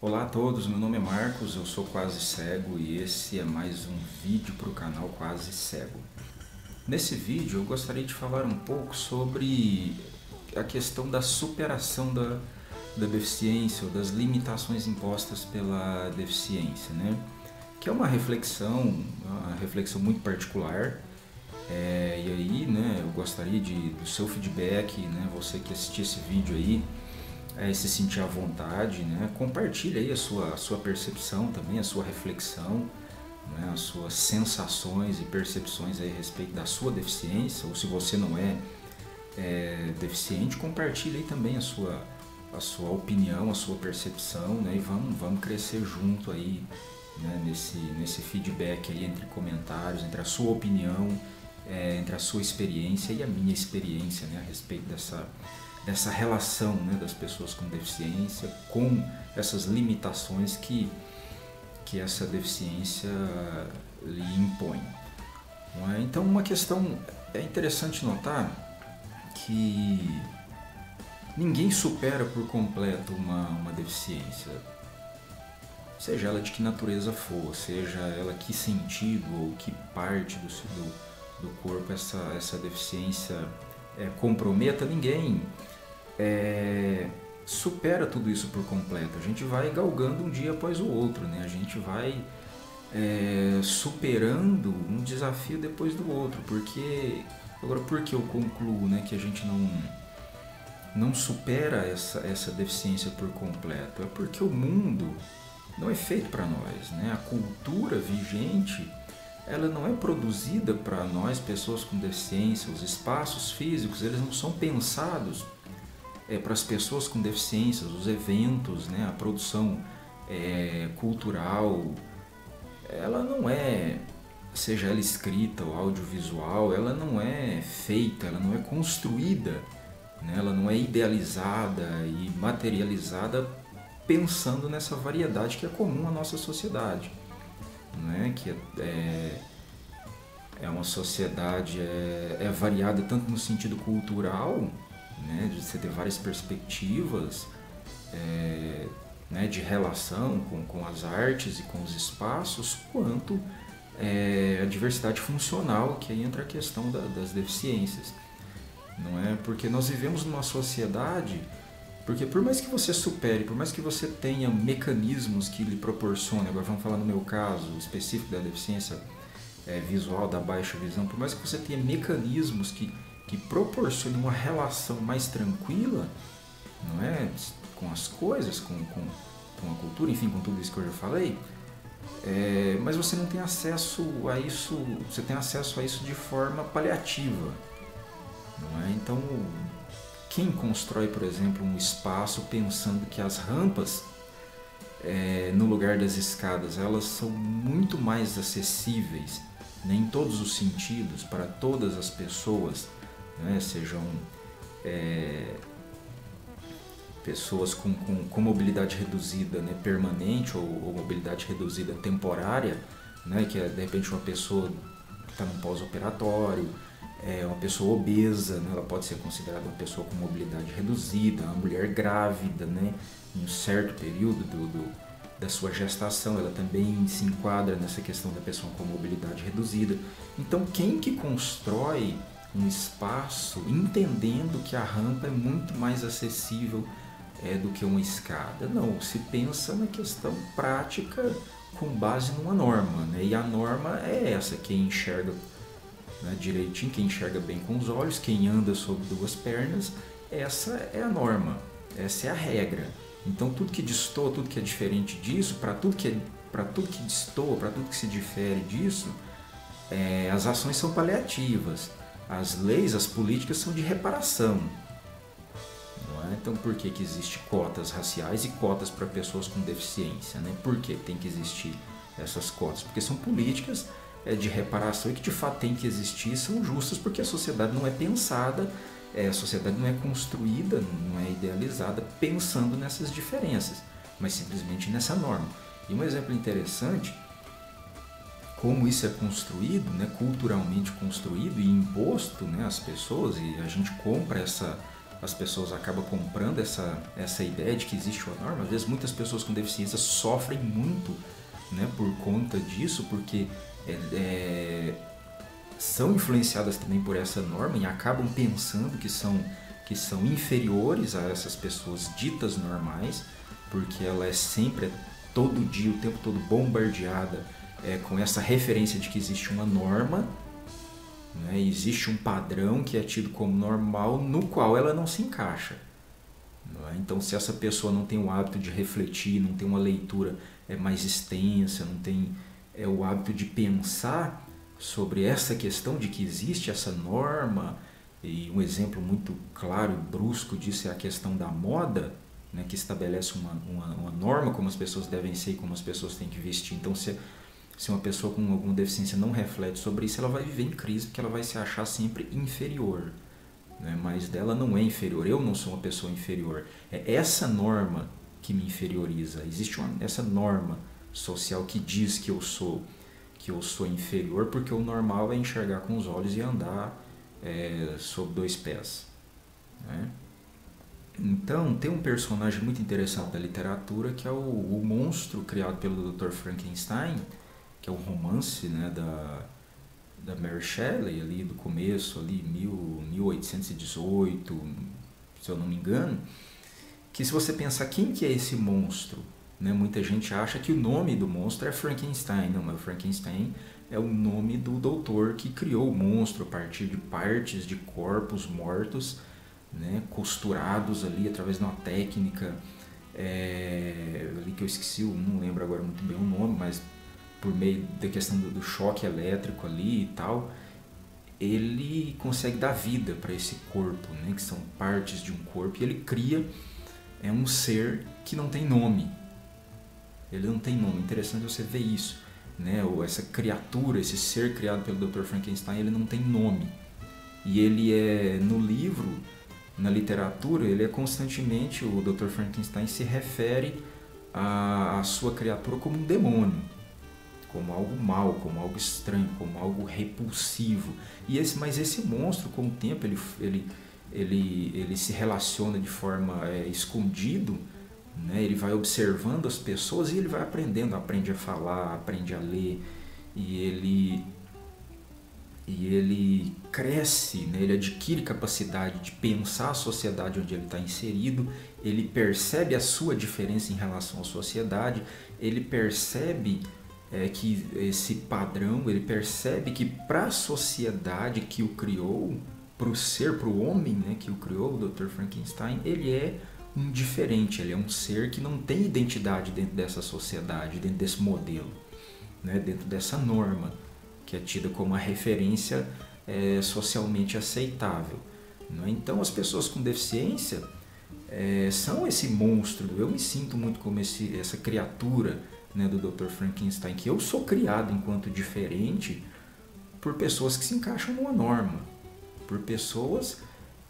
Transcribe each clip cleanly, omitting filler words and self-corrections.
Olá a todos, meu nome é Marcos, eu sou quase cego e esse é mais um vídeo para o canal Quase Cego. Nesse vídeo eu gostaria de falar um pouco sobre a questão da superação da deficiência ou das limitações impostas pela deficiência, né? Que é uma reflexão muito particular. E aí, né, eu gostaria do seu feedback, né, você que assistir esse vídeo aí, se sentir à vontade, né, compartilhe aí a sua percepção também, a sua reflexão, né, as suas sensações e percepções aí a respeito da sua deficiência, ou se você não é deficiente, compartilhe aí também a sua opinião, a sua percepção, né, e vamos crescer junto aí, né, nesse feedback aí entre comentários, entre a sua opinião, entre a sua experiência e a minha experiência, né, a respeito dessa relação, né, das pessoas com deficiência com essas limitações que essa deficiência lhe impõe. Não é? Então, uma questão é interessante notar que ninguém supera por completo uma deficiência, seja ela de que natureza for, seja ela que sentido ou que parte do corpo essa deficiência comprometa. Ninguém supera tudo isso por completo. A gente vai galgando um dia após o outro, né? A gente vai superando um desafio depois do outro. Agora, por que eu concluo, né, que a gente não supera essa deficiência por completo? É porque o mundo não é feito para nós, né? A cultura vigente, ela não é produzida para nós, pessoas com deficiência. Os espaços físicos, eles não são pensados para as pessoas com deficiências. Os eventos, né? A produção cultural, ela não é, seja ela escrita ou audiovisual, ela não é feita, ela não é construída, né? Ela não é idealizada e materializada pensando nessa variedade que é comum à nossa sociedade, né? Que é uma sociedade variada tanto no sentido cultural, né, de você ter várias perspectivas, né, de relação com as artes e com os espaços, quanto a diversidade funcional, que aí entra a questão das deficiências. Não é? Porque nós vivemos numa sociedade, porque por mais que você supere, por mais que você tenha mecanismos que lhe proporcionem, agora vamos falar no meu caso específico da deficiência visual, da baixa visão, por mais que você tenha mecanismos que proporcionem uma relação mais tranquila, não é, com as coisas, com a cultura, enfim, com tudo isso que eu já falei, mas você não tem acesso a isso, você tem acesso a isso de forma paliativa, não é? Então, quem constrói, por exemplo, um espaço pensando que as rampas, no lugar das escadas, elas são muito mais acessíveis, né, em todos os sentidos, para todas as pessoas, né, sejam pessoas com mobilidade reduzida, né, permanente, ou mobilidade reduzida temporária, né, que é de repente uma pessoa que está num pós-operatório, uma pessoa obesa, né, ela pode ser considerada uma pessoa com mobilidade reduzida, uma mulher grávida, né, em um certo período da sua gestação, ela também se enquadra nessa questão da pessoa com mobilidade reduzida. Então, quem que constrói um espaço entendendo que a rampa é muito mais acessível do que uma escada? Não, se pensa na questão prática com base numa norma, né? E a norma é essa: quem enxerga, né, direitinho, quem enxerga bem com os olhos, quem anda sobre duas pernas, essa é a norma, essa é a regra. Então tudo que destoa, tudo que é diferente disso, para tudo que destoa, para tudo que se difere disso, as ações são paliativas, as leis, as políticas são de reparação. Não é? Então por que existe cotas raciais e cotas para pessoas com deficiência, né? Por que tem que existir essas cotas? Porque são políticas de reparação e que de fato tem que existir, são justas, porque a sociedade não é pensada, a sociedade não é construída, não é idealizada pensando nessas diferenças, mas simplesmente nessa norma. E um exemplo interessante, como isso é construído, né, culturalmente construído e imposto, né, às pessoas, e a gente compra as pessoas acabam comprando essa ideia de que existe uma norma. Às vezes muitas pessoas com deficiência sofrem muito, né, por conta disso, porque são influenciadas também por essa norma e acabam pensando que são inferiores a essas pessoas ditas normais, porque ela é sempre, todo dia, o tempo todo bombardeada com essa referência de que existe uma norma, né, existe um padrão que é tido como normal, no qual ela não se encaixa. Não é? Então, se essa pessoa não tem o hábito de refletir, não tem uma leitura mais extensa, não tem o hábito de pensar sobre essa questão de que existe essa norma, e um exemplo muito claro e brusco disso é a questão da moda, né, que estabelece uma norma como as pessoas devem ser e como as pessoas têm que vestir. Então, se uma pessoa com alguma deficiência não reflete sobre isso, ela vai viver em crise, porque ela vai se achar sempre inferior, né? Mas dela não é inferior, eu não sou uma pessoa inferior. É essa norma que me inferioriza. Existe essa norma social que diz que eu sou inferior, porque o normal é enxergar com os olhos e andar sob 2 pés, né? Então, tem um personagem muito interessante da literatura que é o monstro criado pelo Dr. Frankenstein, que é o romance, né, da Mary Shelley, ali do começo, ali 1818, se eu não me engano, que se você pensar quem que é esse monstro, né, muita gente acha que o nome do monstro é Frankenstein. Não, mas o Frankenstein é o nome do doutor que criou o monstro a partir de partes de corpos mortos, né, costurados ali através de uma técnica ali que eu esqueci, não lembro agora muito bem o nome, mas por meio da questão do choque elétrico ali e tal, ele consegue dar vida para esse corpo, né, que são partes de um corpo, e ele cria um ser que não tem nome. Ele não tem nome. Interessante você ver isso, né? Essa criatura, esse ser criado pelo Dr. Frankenstein, ele não tem nome. E ele no livro, na literatura, ele constantemente, o Dr. Frankenstein se refere à sua criatura como um demônio, como algo mau, como algo estranho, como algo repulsivo. Mas esse monstro, com o tempo, ele se relaciona de forma escondido, né? Ele vai observando as pessoas e ele vai aprendendo, aprende a falar, aprende a ler, e ele cresce, né? Ele adquire capacidade de pensar a sociedade onde ele está inserido, ele percebe a sua diferença em relação à sociedade, ele percebe que esse padrão, ele percebe que para a sociedade que o criou, para o homem, né, que o criou, o Dr. Frankenstein, ele é um diferente, ele é um ser que não tem identidade dentro dessa sociedade, dentro desse modelo, né, dentro dessa norma, que é tida como uma referência socialmente aceitável. Não é? Então, as pessoas com deficiência são esse monstro. Eu me sinto muito como essa criatura, né, do Dr. Frankenstein, que eu sou criado enquanto diferente por pessoas que se encaixam numa norma, por pessoas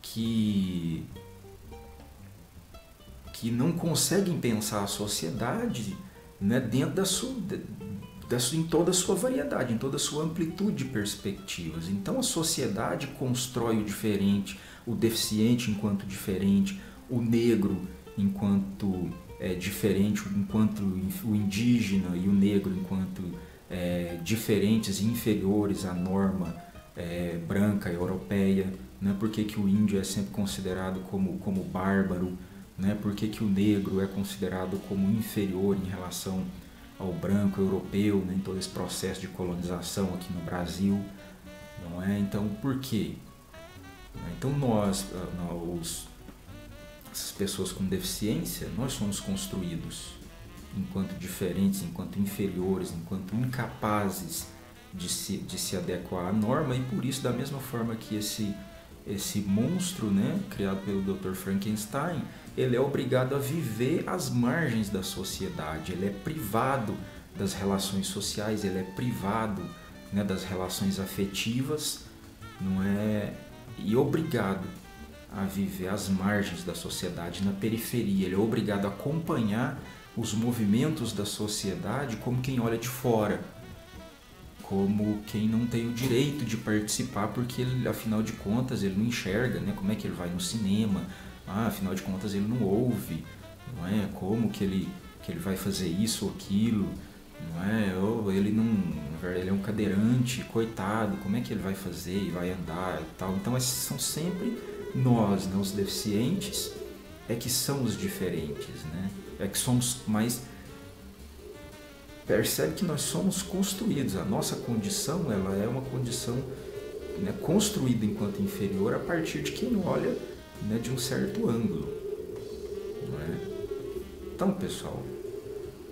que não conseguem pensar a sociedade, né, dentro em toda a sua variedade, em toda a sua amplitude de perspectivas. Então a sociedade constrói o diferente, o deficiente enquanto diferente, o negro enquanto diferente, enquanto o indígena e o negro enquanto diferentes e inferiores à norma branca europeia, né? Por que o índio é sempre considerado como bárbaro, né? Por que o negro é considerado como inferior em relação ao branco europeu, né? Em todo esse processo de colonização aqui no Brasil, não é? Então, por quê? Então essas pessoas com deficiência, nós somos construídos enquanto diferentes, enquanto inferiores, enquanto incapazes de se adequar à norma, e por isso, da mesma forma que esse monstro, né, criado pelo Dr. Frankenstein, ele é obrigado a viver às margens da sociedade, ele é privado das relações sociais, ele é privado, né, das relações afetivas, não é? E obrigado a viver às margens da sociedade, na periferia. Ele é obrigado a acompanhar os movimentos da sociedade como quem olha de fora, como quem não tem o direito de participar porque ele, afinal de contas, ele não enxerga, né? Como é que ele vai no cinema? Afinal de contas, ele não ouve, não é? Como que ele vai fazer isso ou aquilo, não é? Ou ele não, ele é um cadeirante, coitado, como é que ele vai fazer e vai andar e tal? Então, esses são sempre nós, né? Os deficientes é que são os diferentes, né? É que somos mais... Percebe que nós somos construídos, a nossa condição, ela é uma condição, né, construída enquanto inferior a partir de quem olha, né, de um certo ângulo, não é? Então, pessoal,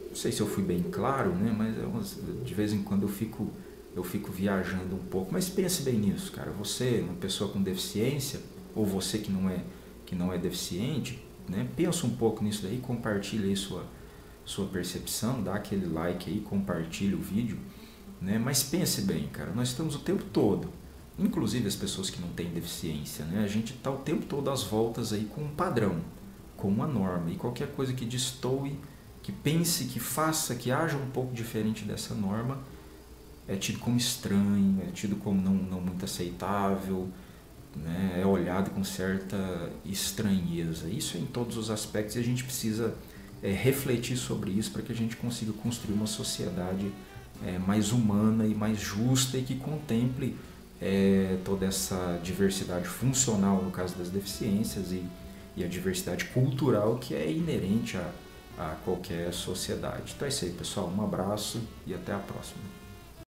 não sei se eu fui bem claro, né, mas de vez em quando eu fico viajando um pouco, mas pense bem nisso, cara. Você, uma pessoa com deficiência, ou você que não é deficiente, né, pensa um pouco nisso daí, compartilha aí sua percepção, dá aquele like aí, compartilha o vídeo, né? Mas pense bem, cara, nós estamos o tempo todo, inclusive as pessoas que não têm deficiência, né? A gente está o tempo todo às voltas aí com um padrão, com uma norma, e qualquer coisa que destoe, que pense, que faça, que haja um pouco diferente dessa norma, é tido como estranho, é tido como não muito aceitável, né? É olhado com certa estranheza. Isso é em todos os aspectos, e a gente precisa refletir sobre isso para que a gente consiga construir uma sociedade mais humana e mais justa e que contemple toda essa diversidade funcional no caso das deficiências e a diversidade cultural que é inerente a qualquer sociedade. Então é isso aí, pessoal. Um abraço e até a próxima.